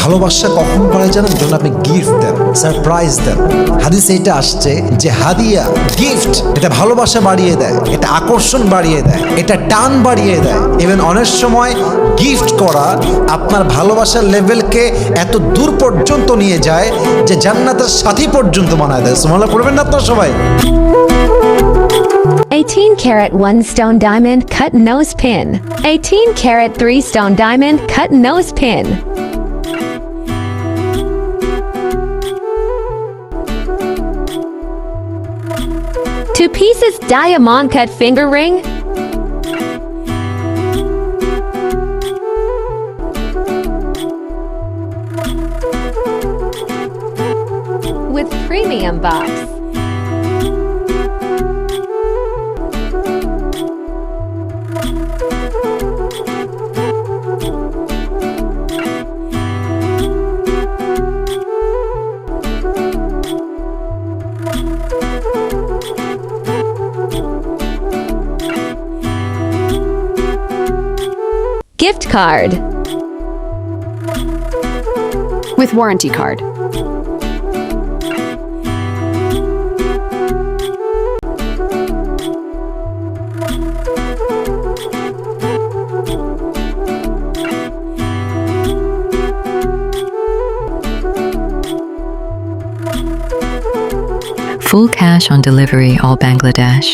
ভালোবাসা কখন বাড়ে জানেন? যখন আপনি গিফট দেন, সারপ্রাইজ দেন। হাদিসে এটা আসছে যে হাদিয়া, গিফট, এটা ভালোবাসা বাড়িয়ে দেয়, এটা আকর্ষণ বাড়িয়ে দেয়, এটা টান বাড়িয়ে দেয়। ইভেন অনেক সময় গিফট করা আপনার ভালোবাসার লেভেলকে এত দূর পর্যন্ত নিয়ে যায় যে জান্নাতের সাথী পর্যন্ত বানায় দেয়। সুবহানাল্লাহ পড়বেন না আপনারা সবাই? 18 karat 1 stone diamond cut nose pin. 18 karat 3 stone diamond cut nose pin. Two pieces diamond cut finger ring. With premium box. Gift card. With warranty card. Full cash on delivery, all Bangladesh.